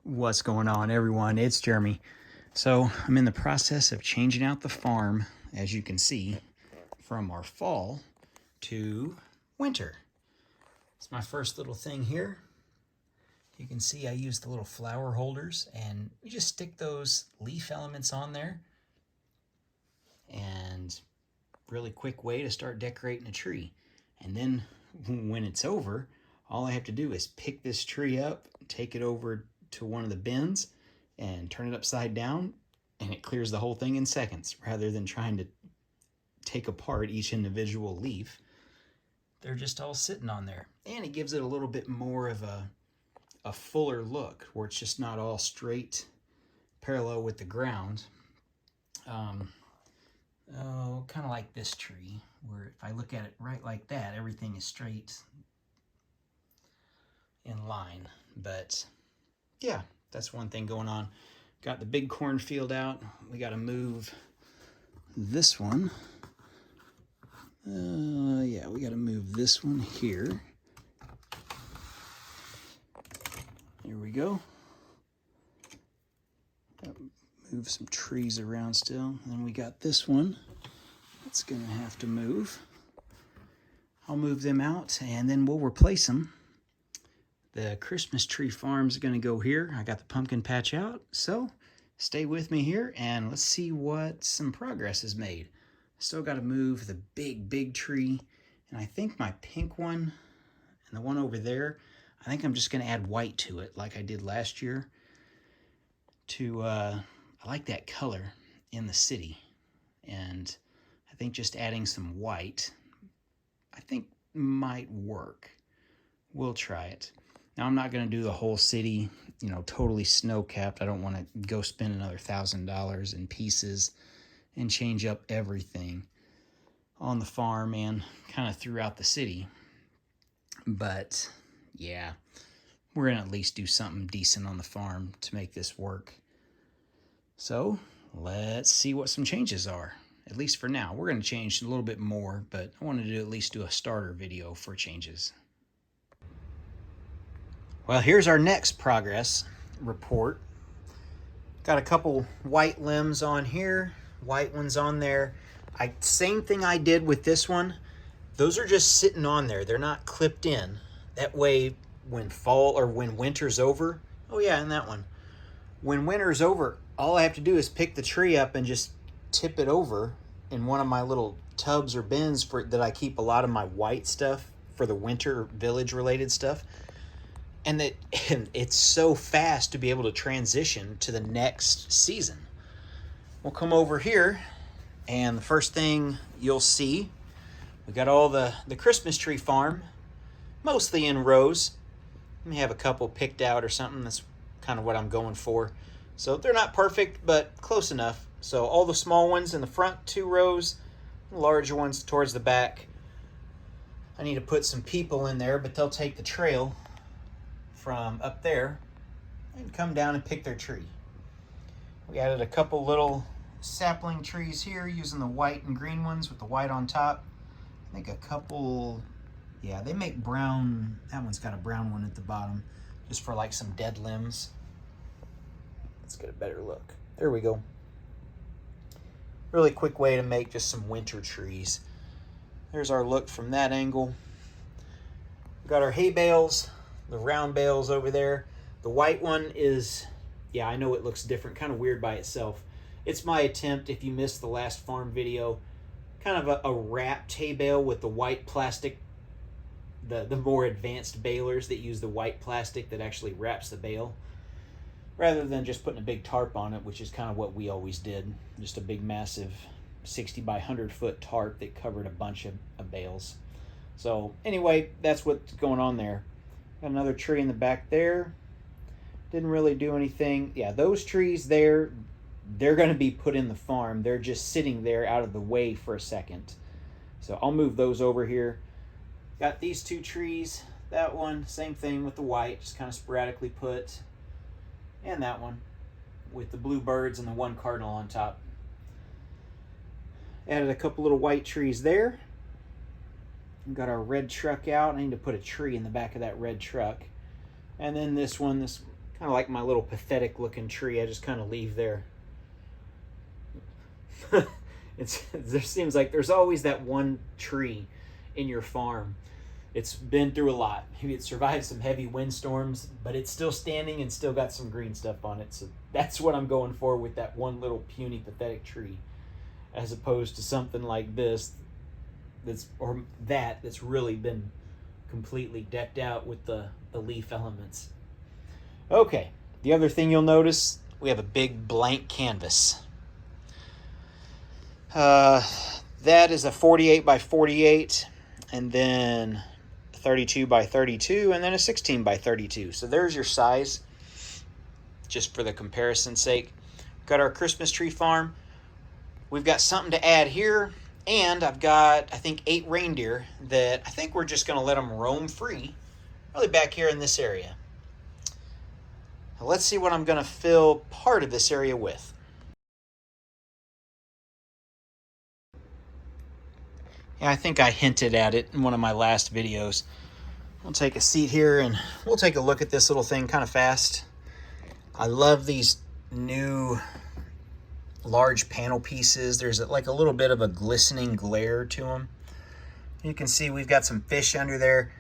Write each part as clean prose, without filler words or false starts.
What's going on, everyone? It's Jeremy. So I'm in the process of changing out the farm, as you can see, from our fall to winter. It's my first little thing here. You can see I use the little flower holders, and you just stick those leaf elements on there. And really quick way to start decorating a tree. And then when it's over, all I have to do is pick this tree up, take it over to one of the bins and turn it upside down, and it clears the whole thing in seconds rather than trying to take apart each individual leaf. They're just all sitting on there, and it gives it a little bit more of a fuller look where it's just not all straight parallel with the ground. Kind of like this tree, where if I look at it right like that, everything is straight in line. But yeah, that's one thing going on. Got the big cornfield out. We got to move this one. Yeah, we got to move this one here. There we go. Move some trees around still. And then we got this one that's gonna have to move. I'll move them out and then we'll replace them. The Christmas tree farm's gonna go here. I got the pumpkin patch out, so stay with me here and let's see what some progress is made. Still gotta move the big tree, and I think my pink one and the one over there, I think I'm just gonna add white to it like I did last year to I like that color in the city, and I think just adding some white, I think might work. We'll try it. Now I'm not going to do the whole city, totally snow-capped. I don't want to go spend another $1,000 in pieces and change up everything on the farm and kind of throughout the city. But yeah, we're going to at least do something decent on the farm to make this work. So let's see what some changes are. At least for now. We're going to change a little bit more, but I wanted to at least do a starter video for changes. Well, here's our next progress report. Got a couple white limbs on here, white ones on there. Same thing I did with this one. Those are just sitting on there. They're not clipped in. That way, when fall or when winter's over, oh yeah, and that one. When winter's over, all I have to do is pick the tree up and just tip it over in one of my little tubs or bins that I keep a lot of my white stuff for the winter village related stuff. And it's so fast to be able to transition to the next season. We'll come over here, and the first thing you'll see, we got all the Christmas tree farm, mostly in rows. Let me have a couple picked out or something. That's kind of what I'm going for. So they're not perfect, but close enough. So all the small ones in the front 2 rows, the larger ones towards the back. I need to put some people in there, but they'll take the trail from up there and come down and pick their tree. We added a couple little sapling trees here using the white and green ones with the white on top. I think a couple, yeah, they make brown. That one's got a brown one at the bottom, just for like some dead limbs. Let's get a better look. There we go. Really quick way to make just some winter trees. There's our look from that angle. We've got our hay bales, the round bales over there. The white one is, yeah, I know it looks different, kind of weird by itself. It's my attempt, if you missed the last farm video, kind of a wrapped hay bale with the white plastic, the more advanced balers that use the white plastic that actually wraps the bale, rather than just putting a big tarp on it, which is kind of what we always did. Just a big, massive 60 by 100 foot tarp that covered a bunch of bales. So anyway, that's what's going on there. Got another tree in the back there. Didn't really do anything. Yeah, those trees there, they're going to be put in the farm. They're just sitting there out of the way for a second. So I'll move those over here. Got these 2 trees. That one, same thing with the white, just kind of sporadically put. And that one with the blue birds and the 1 cardinal on top. Added a couple little white trees there. We've got our red truck out. I need to put a tree in the back of that red truck. And then this one, this Kind of like my little pathetic looking tree I just kind of leave there. There seems like there's always that one tree in your farm. It's been through a lot. Maybe it survived some heavy windstorms, but it's still standing and still got some green stuff on it. So that's what I'm going for with that one little puny pathetic tree, as opposed to something like this that's really been completely decked out with the leaf elements. Okay, the other thing you'll notice, we have a big blank canvas. That is a 48 by 48, and then 32 by 32, and then a 16 by 32. So there's your size, just for the comparison's sake. Got our Christmas tree farm. We've got something to add here, and I've got, I think, 8 reindeer that I think we're just going to let them roam free, really back here in this area. Now let's see what I'm going to fill part of this area with. Yeah, I think I hinted at it in one of my last videos. I'll take a seat here and we'll take a look at this little thing kind of fast. I love these new large panel pieces. There's like a little bit of a glistening glare to them. You can see we've got some fish under there.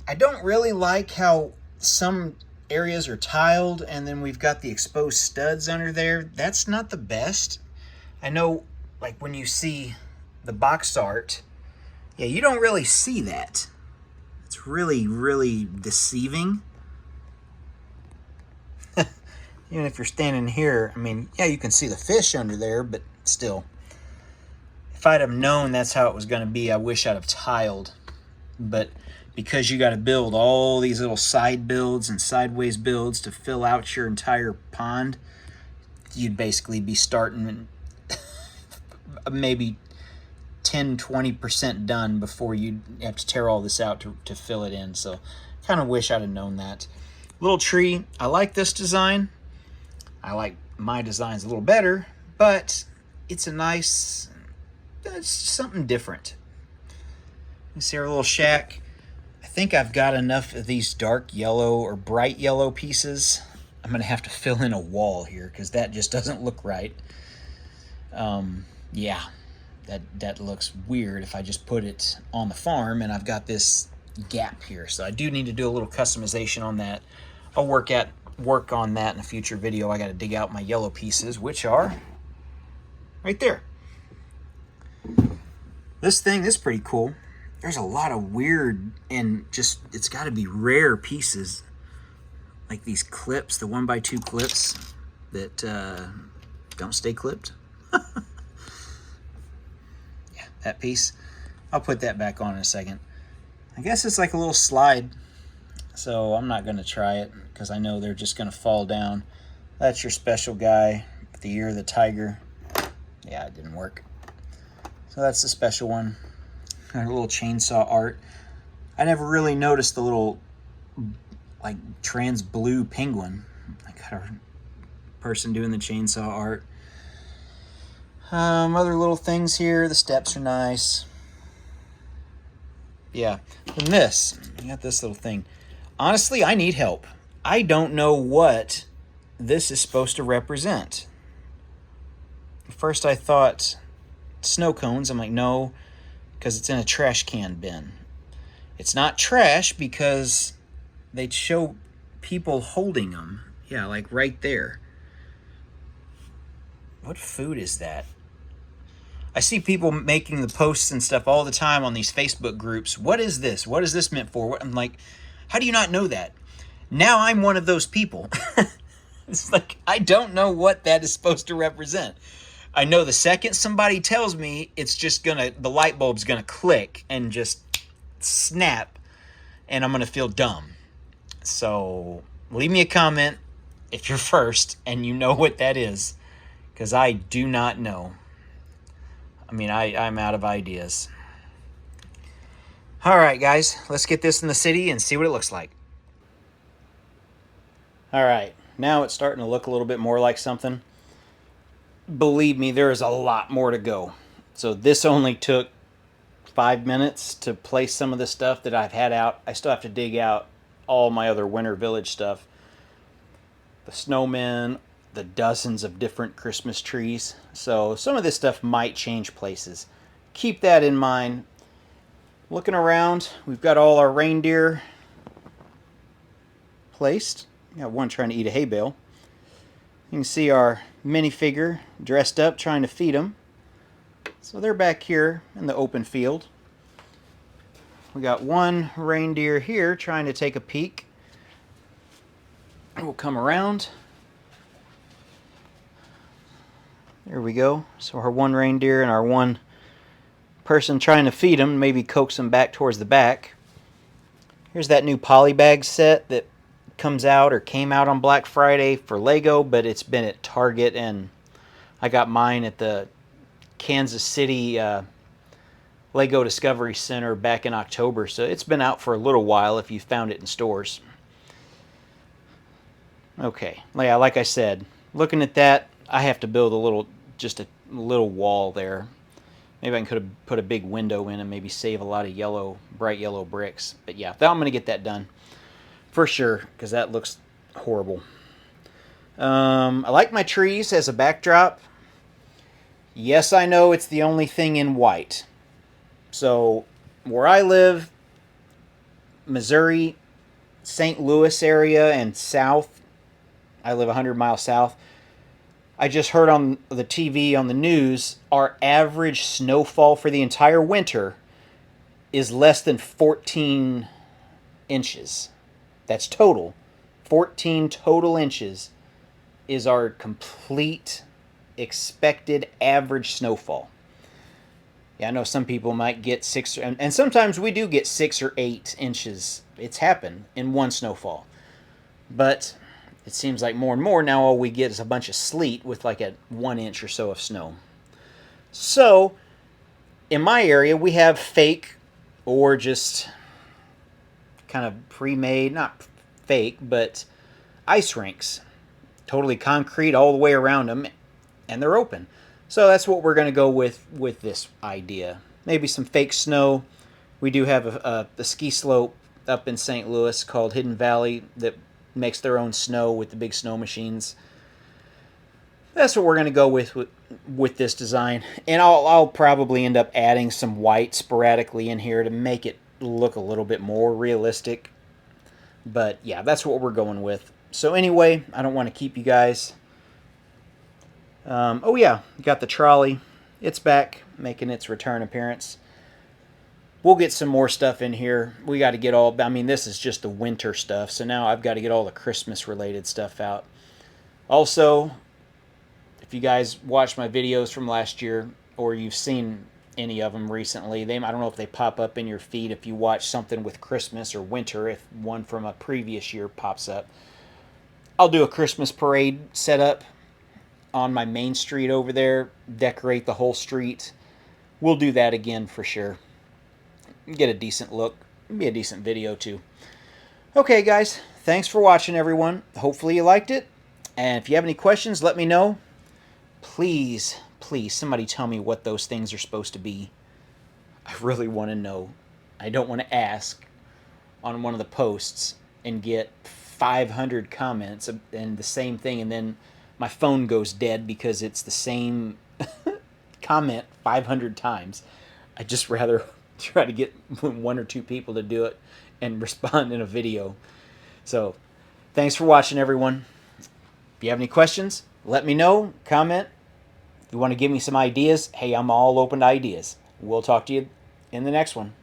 I don't really like how some areas are tiled and then we've got the exposed studs under there. That's not the best. I know, like when you see the box art, yeah, you don't really see that. It's really, really deceiving. Even if you're standing here, I mean, yeah, you can see the fish under there, but still. If I'd have known that's how it was going to be, I wish I'd have tiled. But because you got to build all these little side builds and sideways builds to fill out your entire pond, you'd basically be starting maybe 10-20% done before you have to tear all this out to fill it in. So kind of wish I'd have known that. Little tree, I like this design. I like my designs a little better, but it's a nice, it's something different. You see our little shack. I think I've got enough of these dark yellow or bright yellow pieces. I'm gonna have to fill in a wall here because that just doesn't look right. Yeah. That looks weird if I just put it on the farm and I've got this gap here. So I do need to do a little customization on that. I'll work on that in a future video. I got to dig out my yellow pieces, which are right there. This is pretty cool. There's a lot of weird and just, it's got to be rare pieces. Like these clips, the 1x2 clips that don't stay clipped. That piece. I'll put that back on in a second. I guess it's like a little slide, so I'm not going to try it because I know they're just going to fall down. That's your special guy with the ear of the tiger. Yeah, it didn't work. So that's the special one. Got a little chainsaw art. I never really noticed the little like trans blue penguin. I got a person doing the chainsaw art. Other little things here. The steps are nice. Yeah. And this, you got this little thing. Honestly, I need help. I don't know what this is supposed to represent. First I thought snow cones. I'm like, no, because it's in a trash can bin. It's not trash because they show people holding them. Yeah, like right there. What food is that? I see people making the posts and stuff all the time on these Facebook groups. What is this? What is this meant for? I'm like, how do you not know that? Now I'm one of those people. It's like, I don't know what that is supposed to represent. I know the second somebody tells me, it's just the light bulb's gonna click and just snap, and I'm gonna feel dumb. So leave me a comment if you're first and you know what that is, because I do not know. I mean, I'm out of ideas. All right, guys, let's get this in the city and see what it looks like. All right, now it's starting to look a little bit more like something. Believe me, there is a lot more to go. So this only took 5 minutes to place some of the stuff that I've had out. I still have to dig out all my other Winter Village stuff. the snowmen, the dozens of different Christmas trees. So some of this stuff might change places. Keep that in mind. Looking around, we've got all our reindeer placed. We got one trying to eat a hay bale. You can see our minifigure dressed up trying to feed them. So they're back here in the open field. We got one reindeer here trying to take a peek. We'll come around. There we go. So our one reindeer and our one person trying to feed them, maybe coax them back towards the back. Here's that new poly bag set that comes out or came out on Black Friday for Lego, but it's been at Target, and I got mine at the Kansas City Lego Discovery Center back in October, so it's been out for a little while if you found it in stores. Okay, yeah, like I said, looking at that, I have to build just a little wall there. Maybe I could have put a big window in and maybe save a lot of bright yellow bricks. But yeah, I'm going to get that done for sure, because that looks horrible. I like my trees as a backdrop. Yes, I know it's the only thing in white. So where I live, Missouri, St. Louis area, and south, I live 100 miles south. I just heard on the TV, on the news, our average snowfall for the entire winter is less than 14 inches. That's total. 14 total inches is our complete expected average snowfall. Yeah, I know some people might get 6, and sometimes we do get 6 or 8 inches. It's happened in one snowfall. But it seems like more and more now all we get is a bunch of sleet with like a 1 inch or so of snow. So in my area we have fake or just kind of pre-made, not fake, but ice rinks. Totally concrete all the way around them, and they're open. So that's what we're going to go with this idea. Maybe some fake snow. We do have a ski slope up in St. Louis called Hidden Valley that makes their own snow with the big snow machines. That's what we're going to go with this design. And I'll probably end up adding some white sporadically in here to make it look a little bit more realistic. But yeah, that's what we're going with. So anyway, I don't want to keep you guys. Oh yeah, got the trolley. It's back, making its return appearance. We'll get some more stuff in here. We got to get this is just the winter stuff, so now I've got to get all the Christmas related stuff out. Also, if you guys watched my videos from last year, or you've seen any of them recently, I don't know if they pop up in your feed if you watch something with Christmas or winter, if one from a previous year pops up. I'll do a Christmas parade setup on my main street over there, decorate the whole street. We'll do that again for sure. Get a decent look. It'll be a decent video too. Okay guys, thanks for watching everyone. Hopefully you liked it. And if you have any questions, let me know. Please, please, somebody tell me what those things are supposed to be. I really want to know. I don't want to ask on one of the posts and get 500 comments and the same thing, and then my phone goes dead because it's the same comment 500 times. I'd just rather try to get 1 or 2 people to do it and respond in a video. So thanks for watching everyone. If you have any questions, let me know, comment. If you want to give me some ideas, hey, I'm all open to ideas. We'll talk to you in the next one.